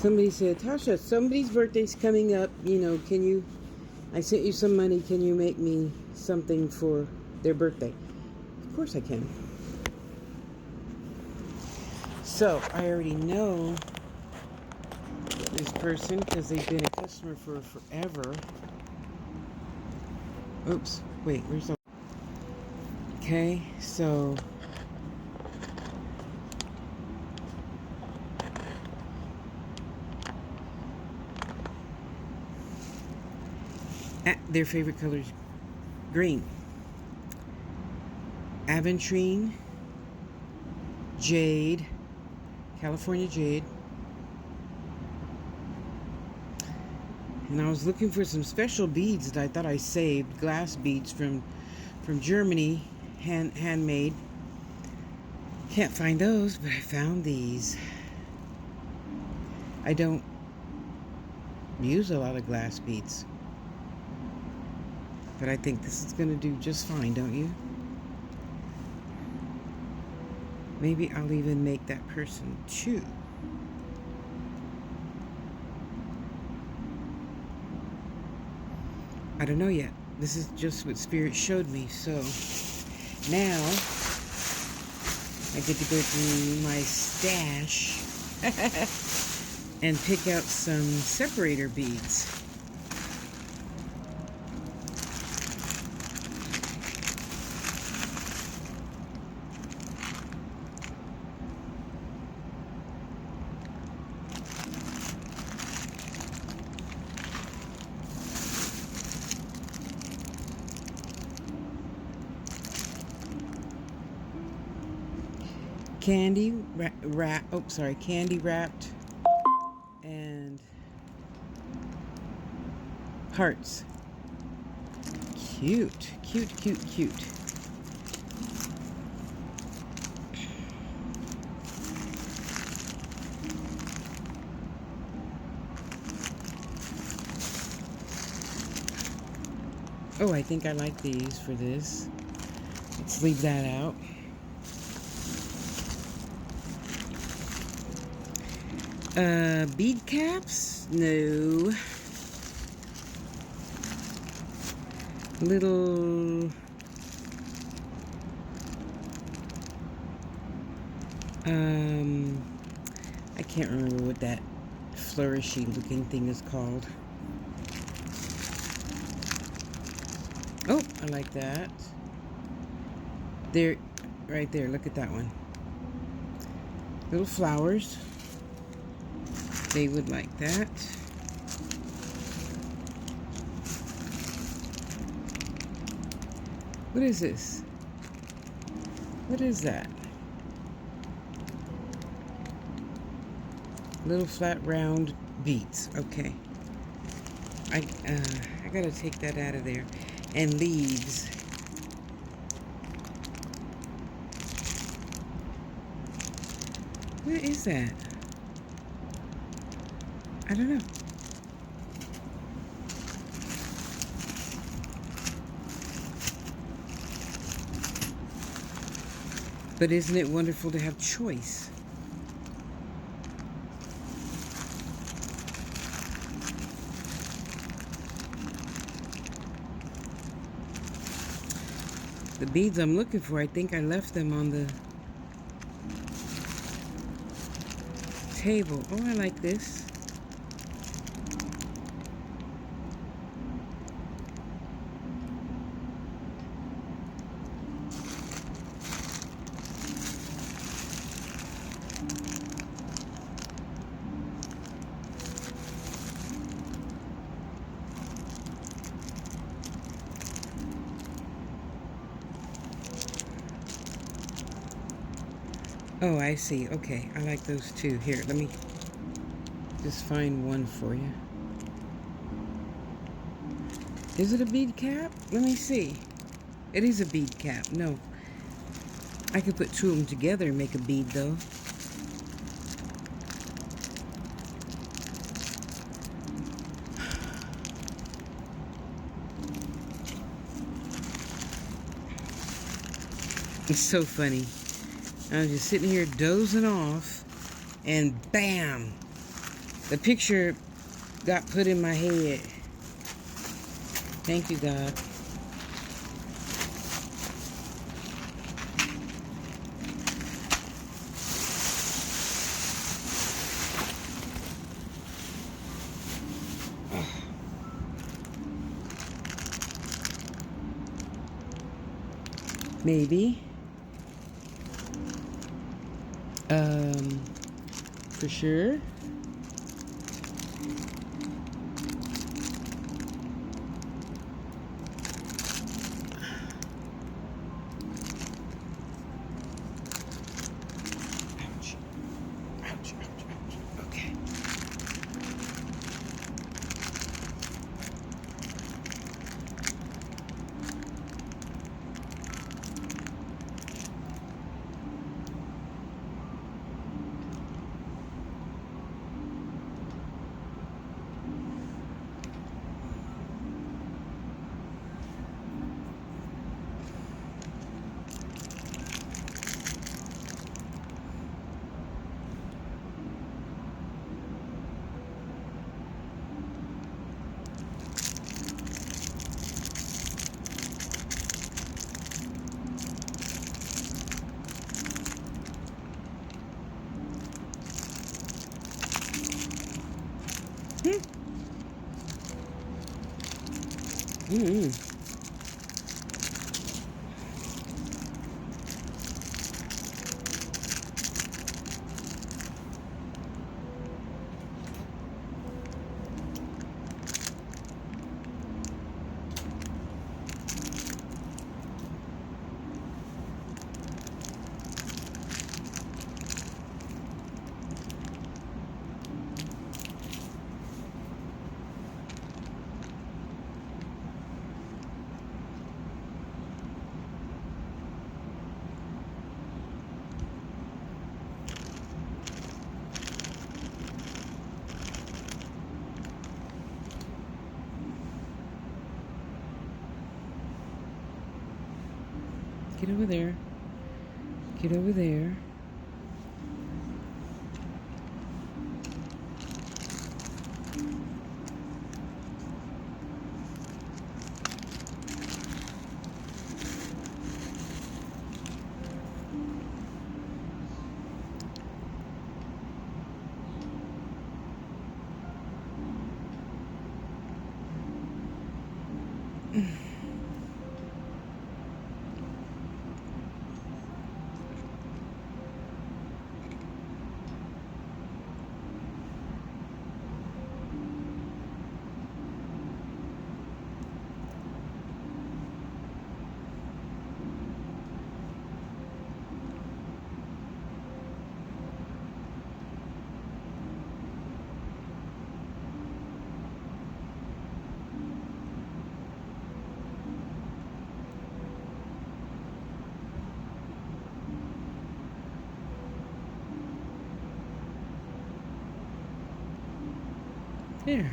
Somebody said, Tasha, somebody's birthday's coming up. Can you, I sent you some money. Can you make me something for their birthday? Of course I can. So, I already know this person because they've been a customer for forever. Oops. Wait, where's the... Okay, so... Their favorite color is green. Aventurine, jade, California jade. And I was looking for some special beads that I thought I saved, glass beads from Germany, handmade. Can't find those, but I found these. I don't use a lot of glass beads, but I think this is going to do just fine, don't you? Maybe I'll even make that person too. I don't know yet. This is just what Spirit showed me. So now I get to go to my stash and pick out some separator beads. Candy wrapped and hearts. Cute. Oh, I think I like these for this. Let's leave that out. Bead caps? No. Little... I can't remember what that flourishy looking thing is called. Oh, I like that. There, right there, look at that one. Little flowers. They would like that. What is this? What is that? Little flat round beads. Okay. I gotta take that out of there. And leaves. What is that? I don't know. But isn't it wonderful to have choice? The beads I'm looking for, I think I left them on the table. Oh, I like this. Oh, I see. Okay, I like those too. Here, let me just find one for you. Is it a bead cap? Let me see. It is a bead cap. No. I could put two of them together and make a bead, though. It's so funny. I'm just sitting here dozing off, and bam! The picture got put in my head. Thank you, God. Maybe. For sure. Ouch. Ouch, ouch, ouch. Okay. Mm-hmm. Get over there. Get over there. There.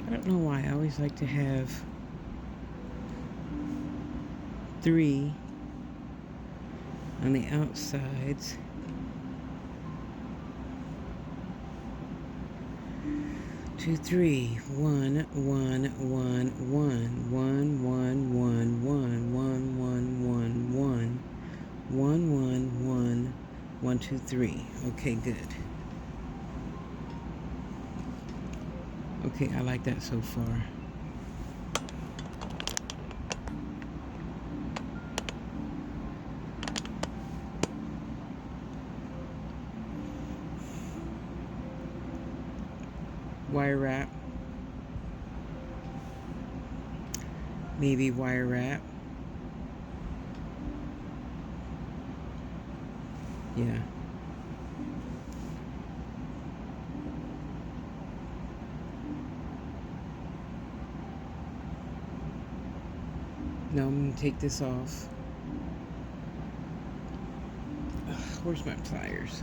I don't know why. I always like to have 3 on the outsides. 2, 3, 1, 1, 1, 1, 1, 1, 1, 1, 1, 1, 1, 1, 1, 1, 1, 2, 3. Okay, good. Okay, I like that so far. Wire wrap. Maybe wire wrap. Yeah. Now I'm going to take this off. Ugh, where's my pliers?